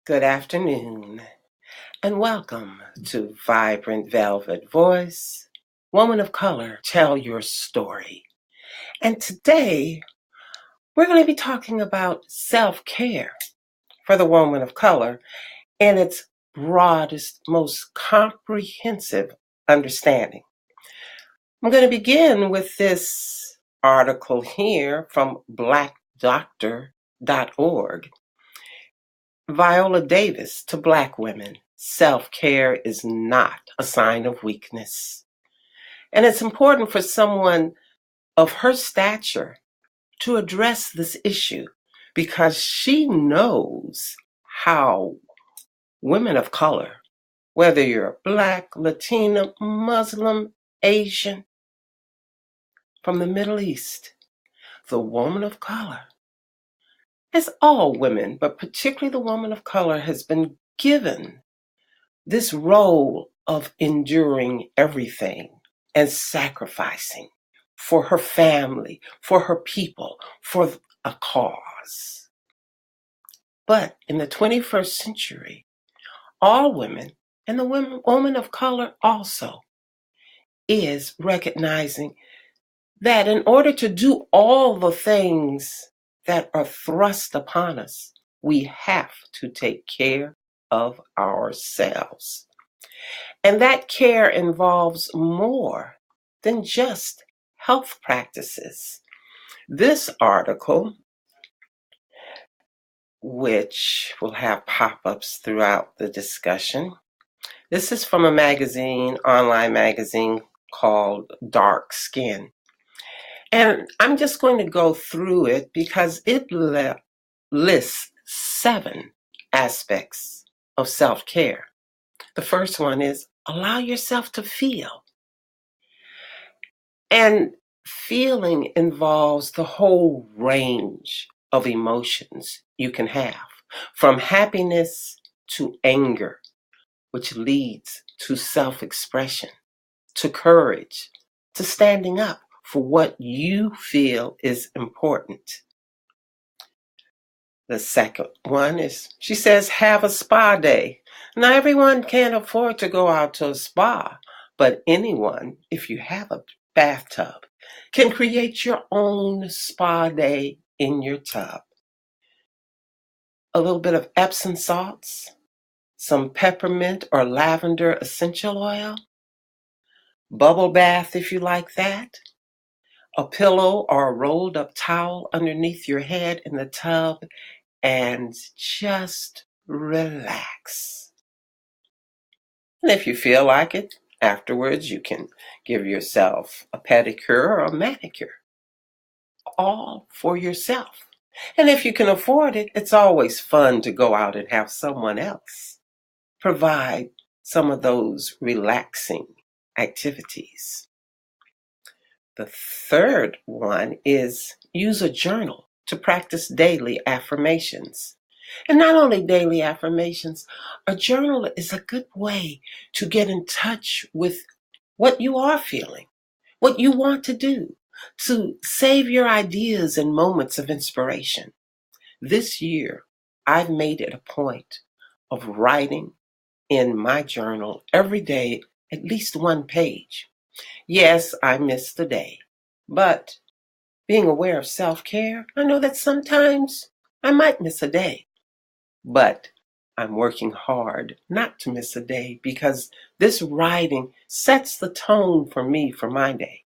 Good afternoon, and welcome to Vibrant Velvet Voice, Woman of Color, Tell Your Story. And today, we're going to be talking about self-care for the woman of color in its broadest, most comprehensive understanding. I'm going to begin with this article here from blackdoctor.org. Viola Davis to Black women. Self-care is not a sign of weakness. And it's important for someone of her stature to address this issue because she knows how women of color, whether you're Black, Latina, Muslim, Asian, from the Middle East, the woman of color, as all women, but particularly the woman of color, has been given this role of enduring everything and sacrificing for her family, for her people, for a cause. But in the 21st century, all women, and the woman of color also, is recognizing that in order to do all the things that are thrust upon us, we have to take care of ourselves. And that care involves more than just health practices. This article, which will have pop-ups throughout the discussion, this is from a magazine, online magazine called Dark Skin. And I'm just going to go through it because it lists 7 aspects of self-care. The first one is allow yourself to feel. And feeling involves the whole range of emotions you can have, from happiness to anger, which leads to self-expression, to courage, to standing up for what you feel is important. The second one is, she says, have a spa day. Now, everyone can't afford to go out to a spa, but anyone, if you have a bathtub, can create your own spa day in your tub. A little bit of Epsom salts, some peppermint or lavender essential oil, bubble bath if you like that, a pillow or a rolled up towel underneath your head in the tub, and just relax. And if you feel like it, afterwards you can give yourself a pedicure or a manicure, all for yourself. And if you can afford it, it's always fun to go out and have someone else provide some of those relaxing activities. The third one is use a journal to practice daily affirmations. And not only daily affirmations, a journal is a good way to get in touch with what you are feeling, what you want to do, to save your ideas and moments of inspiration. This year, I've made it a point of writing in my journal every day at least one page. Yes, I missed a day, but being aware of self-care, I know that sometimes I might miss a day, but I'm working hard not to miss a day because this writing sets the tone for me for my day.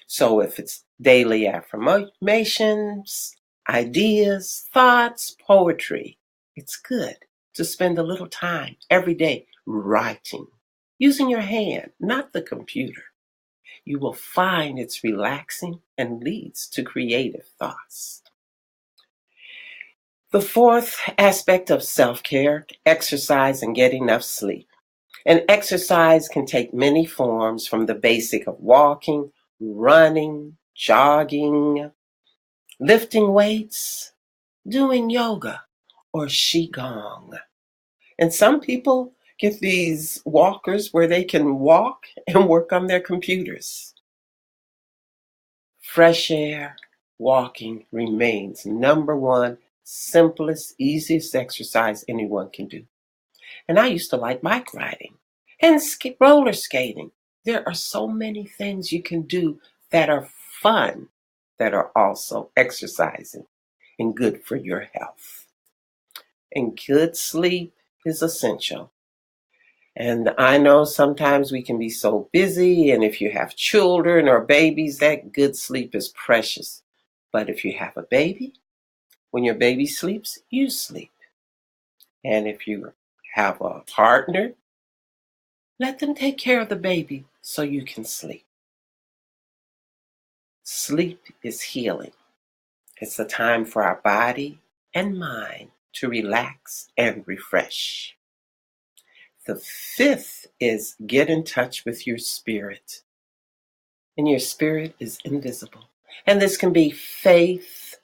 So if it's daily affirmations, ideas, thoughts, poetry, it's good to spend a little time every day writing, using your hand, not the computer. You will find it's relaxing and leads to creative thoughts. The fourth aspect of self-care, exercise and get enough sleep. And exercise can take many forms, from the basic of walking, running, jogging, lifting weights, doing yoga, or qigong. And some people get these walkers where they can walk and work on their computers. Fresh air, walking remains number one simplest, easiest exercise anyone can do. And I used to like bike riding and roller skating. There are so many things you can do that are fun, that are also exercising and good for your health. And good sleep is essential. And I know sometimes we can be so busy, and if you have children or babies, that good sleep is precious. But if you have a baby, when your baby sleeps, you sleep. And if you have a partner, let them take care of the baby so you can sleep. Sleep is healing. It's a time for our body and mind to relax and refresh. The fifth is get in touch with your spirit. And your spirit is invisible. And this can be faith,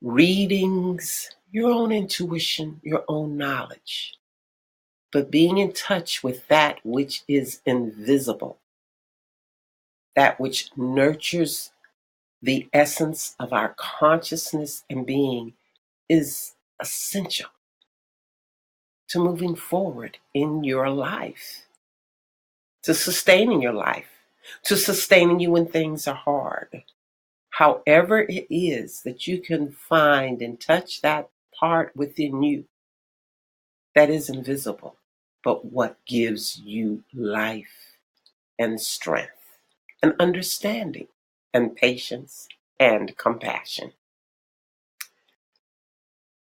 readings, your own intuition, your own knowledge. But being in touch with that which is invisible, that which nurtures the essence of our consciousness and being, is essential to moving forward in your life, to sustaining your life, to sustaining you when things are hard. However it is that you can find and touch that part within you that is invisible, but what gives you life and strength and understanding and patience and compassion.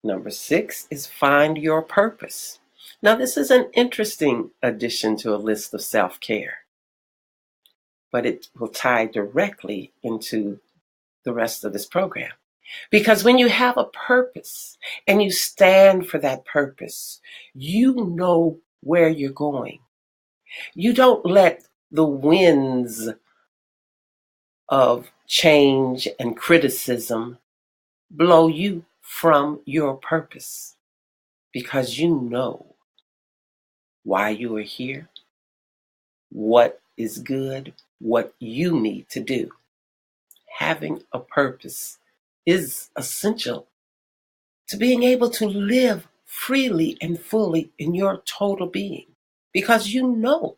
Number 6 is find your purpose. Now, this is an interesting addition to a list of self-care, but it will tie directly into the rest of this program. Because when you have a purpose and you stand for that purpose, you know where you're going. You don't let the winds of change and criticism blow you from your purpose, because you know why you are here, what is good, what you need to do. Having a purpose is essential to being able to live freely and fully in your total being, because you know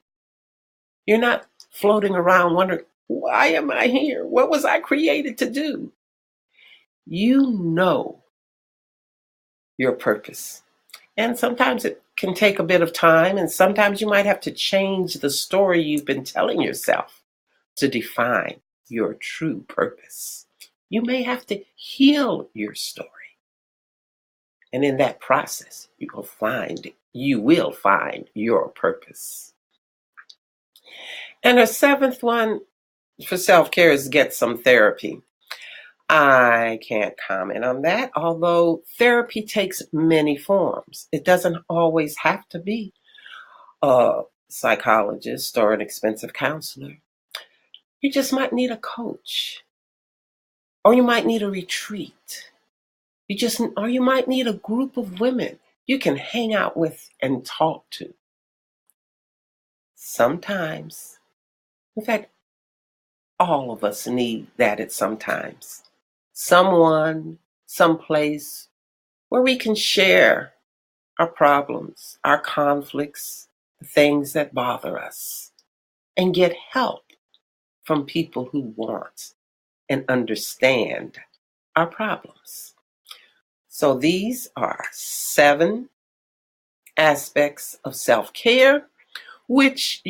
you're not floating around wondering, why am I here? What was I created to do? You know your purpose. And sometimes it can take a bit of time, and sometimes you might have to change the story you've been telling yourself to define your true purpose. You may have to heal your story. And in that process, you will find your purpose. And the 7th one for self-care is get some therapy. I can't comment on that, although therapy takes many forms. It doesn't always have to be a psychologist or an expensive counselor. You just might need a coach, or you might need a retreat. Or you might need a group of women you can hang out with and talk to. Sometimes, in fact, all of us need that at some times. Someone, someplace where we can share our problems, our conflicts, the things that bother us, and get help from people who want and understand our problems. So these are 7 aspects of self-care, which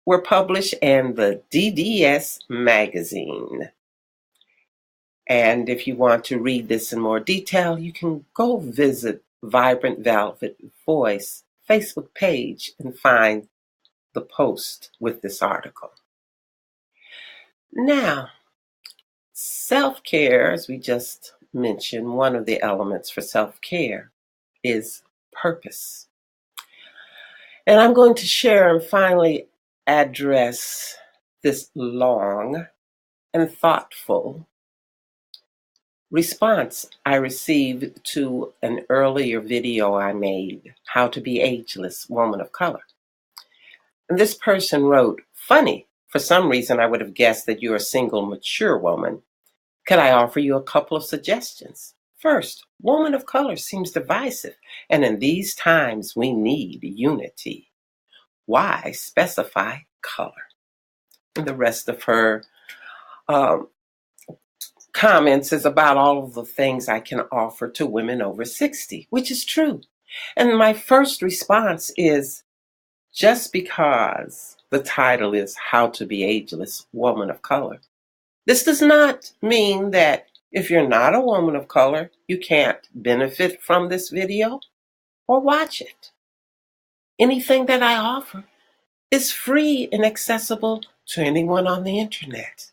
were published in the DDS magazine. And if you want to read this in more detail, you can go visit Vibrant Velvet Voice Facebook page and find the post with this article. Now, self-care, as we just mentioned, one of the elements for self-care is purpose. And I'm going to share and finally address this long and thoughtful response I received to an earlier video I made, How to Be Ageless Woman of Color. And this person wrote, "Funny, for some reason I would have guessed that you're a single, mature woman. Could I offer you a couple of suggestions? First, woman of color seems divisive, and in these times we need unity. Why specify color? And the rest of her um, comments is about all of the things I can offer to women over 60, which is true. And my first response is, just because the title is How to Be Ageless Woman of Color, this does not mean that if you're not a woman of color, you can't benefit from this video or watch it. Anything that I offer is free and accessible to anyone on the internet.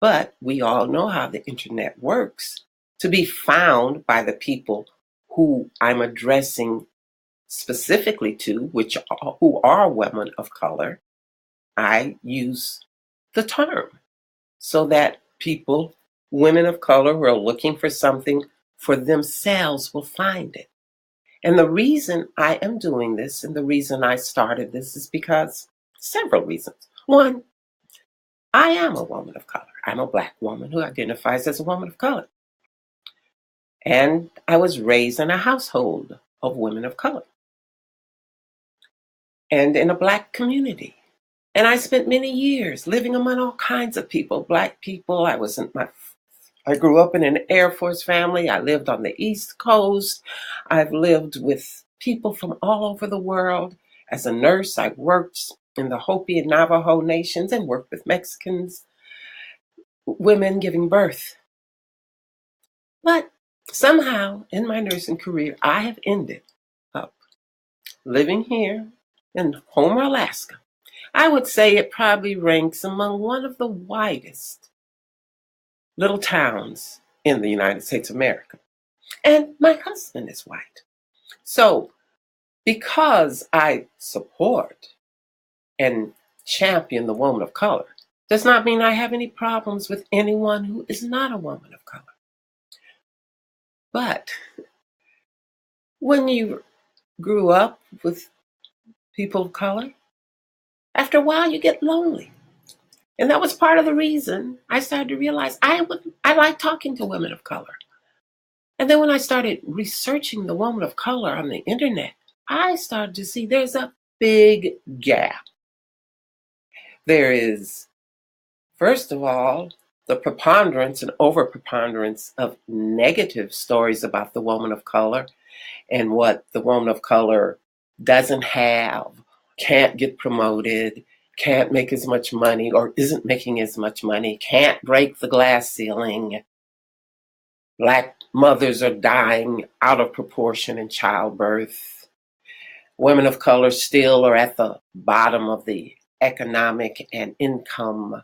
But we all know how the internet works. To be found by the people who I'm addressing specifically to, who are women of color, I use the term so that people, women of color who are looking for something for themselves, will find it. And the reason I am doing this and the reason I started this is because several reasons. One, I am a woman of color. I'm a Black woman who identifies as a woman of color. And I was raised in a household of women of color and in a Black community. And I spent many years living among all kinds of people, Black people. I grew up in an Air Force family. I lived on the East Coast. I've lived with people from all over the world. As a nurse, I worked in the Hopi and Navajo nations and worked with Mexicans, women giving birth. But somehow in my nursing career, I have ended up living here in Homer, Alaska. I would say it probably ranks among one of the whitest little towns in the United States of America. And my husband is white. So because I support and champion the woman of color, does not mean I have any problems with anyone who is not a woman of color. But when you grew up with people of color, after a while you get lonely. And that was part of the reason I started to realize I like talking to women of color. And then when I started researching the woman of color on the internet, I started to see there's a big gap. There is, first of all, the preponderance and overpreponderance of negative stories about the woman of color and what the woman of color doesn't have, can't get promoted, can't make as much money or isn't making as much money, can't break the glass ceiling. Black mothers are dying out of proportion in childbirth. Women of color still are at the bottom of the economic and income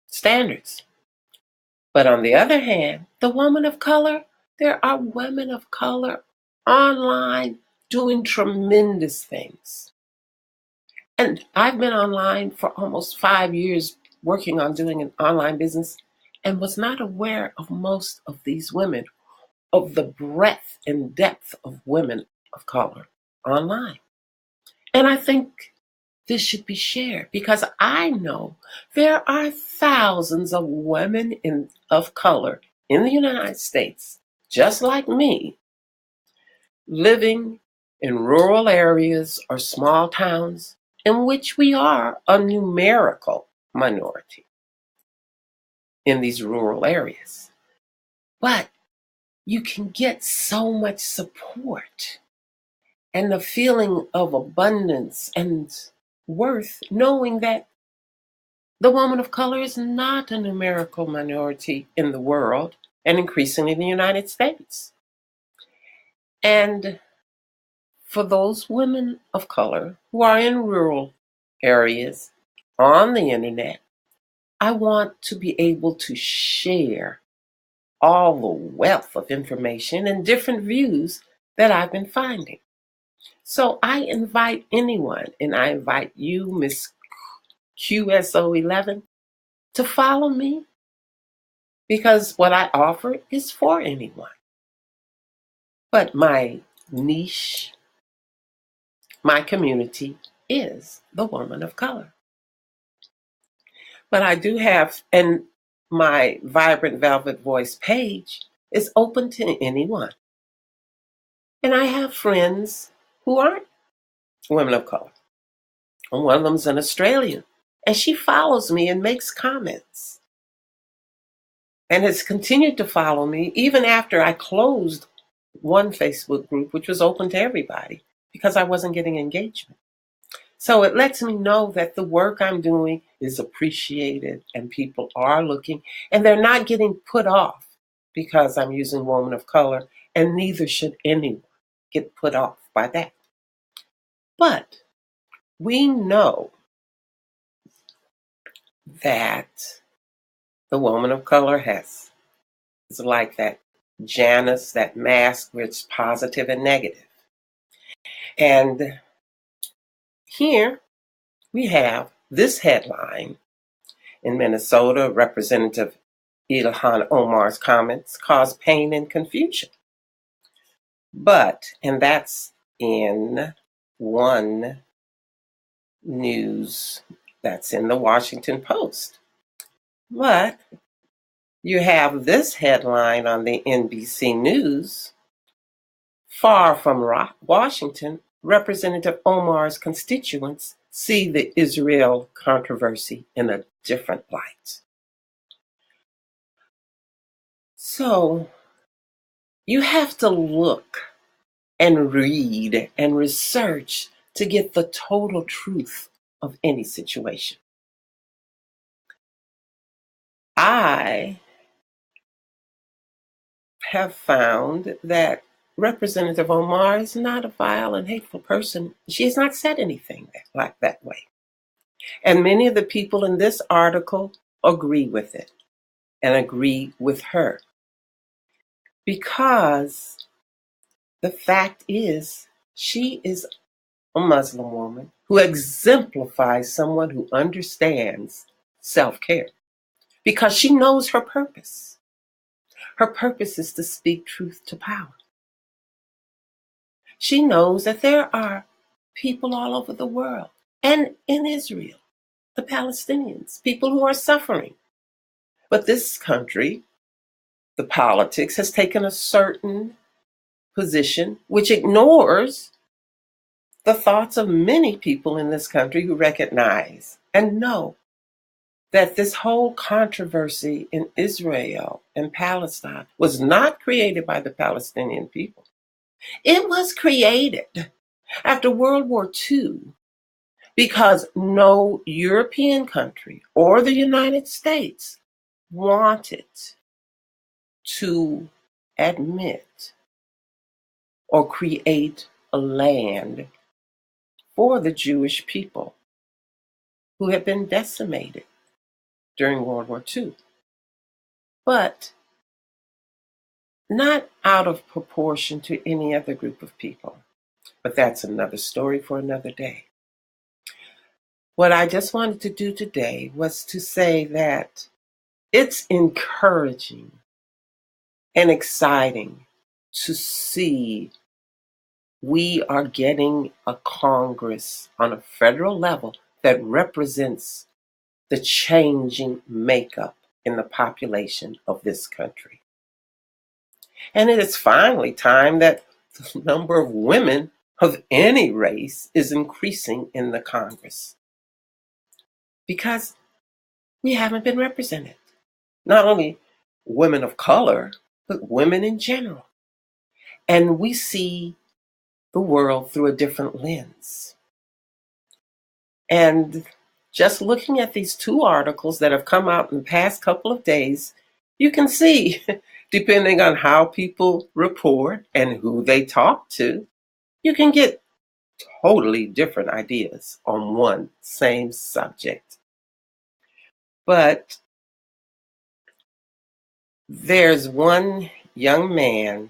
standards. But on the other hand, the woman of color, there are women of color online doing tremendous things. And I've been online for almost 5 years working on doing an online business and was not aware of most of these women, of the breadth and depth of women of color online. And I think this should be shared because I know there are thousands of women of color in the United States, just like me, living in rural areas or small towns in which we are a numerical minority in these rural areas. But you can get so much support and the feeling of abundance and worth knowing that the woman of color is not a numerical minority in the world and increasingly in the United States. And for those women of color who are in rural areas on the internet, I want to be able to share all the wealth of information and different views that I've been finding. So I invite anyone, and I invite you, Miss QSO11, to follow me because what I offer is for anyone. But my niche, my community is the woman of color. But I do have, and my Vibrant Velvet Voice page is open to anyone. And I have friends who aren't women of color. And one of them's an Australian. And she follows me and makes comments and has continued to follow me even after I closed one Facebook group, which was open to everybody, because I wasn't getting engagement. So it lets me know that the work I'm doing is appreciated and people are looking, and they're not getting put off because I'm using woman of color, and neither should anyone get put off by that. But we know that the woman of color is like that Janus, that mask where it's positive and negative. And here we have this headline in Minnesota. Representative Ilhan Omar's comments caused pain and confusion. But, and that's in one news that's in the Washington Post. But you have this headline on the NBC News. Far from Washington, Representative Omar's constituents see the Israel controversy in a different light. So you have to look and read and research to get the total truth of any situation. I have found that Representative Omar is not a vile and hateful person. She has not said anything like that way. And many of the people in this article agree with it and agree with her. Because the fact is, she is a Muslim woman who exemplifies someone who understands self-care because she knows her purpose. Her purpose is to speak truth to power. She knows that there are people all over the world and in Israel, the Palestinians, people who are suffering. But this country, the politics, has taken a certain position which ignores the thoughts of many people in this country who recognize and know that this whole controversy in Israel and Palestine was not created by the Palestinian people. It was created after World War II because no European country or the United States wanted to admit or create a land for the Jewish people who had been decimated during World War II. But not out of proportion to any other group of people. But that's another story for another day. What I just wanted to do today was to say that it's encouraging and exciting to see we are getting a Congress on a federal level that represents the changing makeup in the population of this country. And it is finally time that the number of women of any race is increasing in the Congress. Because we haven't been represented. Not only women of color, but women in general. And we see the world through a different lens. And just looking at these two articles that have come out in the past couple of days, you can see, depending on how people report and who they talk to, you can get totally different ideas on one same subject. But there's one young man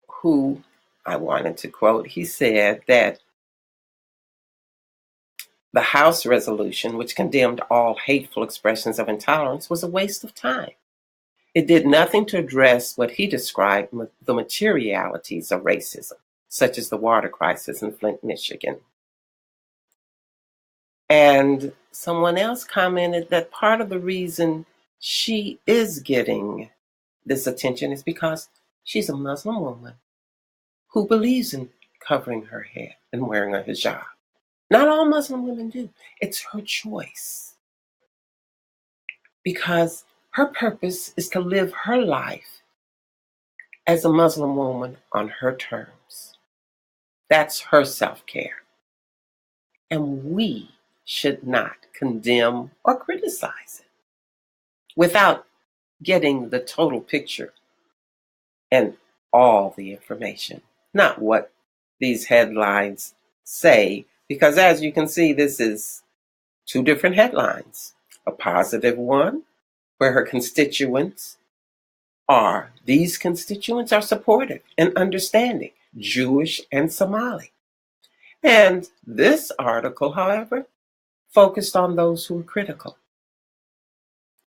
who I wanted to quote. He said that the House resolution, which condemned all hateful expressions of intolerance, was a waste of time. It did nothing to address what he described the materialities of racism, such as the water crisis in Flint, Michigan. And someone else commented that part of the reason she is getting this attention is because she's a Muslim woman who believes in covering her head and wearing a hijab. Not all Muslim women do. It's her choice because her purpose is to live her life as a Muslim woman on her terms. That's her self-care. And we should not condemn or criticize it without getting the total picture and all the information, not what these headlines say, because as you can see, this is two different headlines. A positive one, where these constituents are supportive and understanding, Jewish and Somali. And this article, however, focused on those who are critical.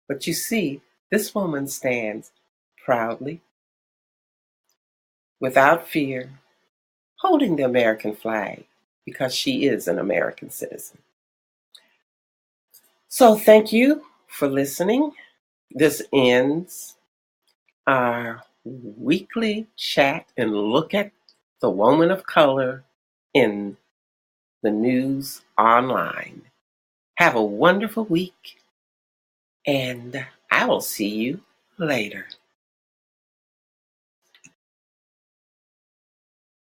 But you see, this woman stands proudly, without fear, holding the American flag because she is an American citizen. So thank you for listening. This ends our weekly chat and look at the woman of color in the news online. Have a wonderful week, and I will see you later.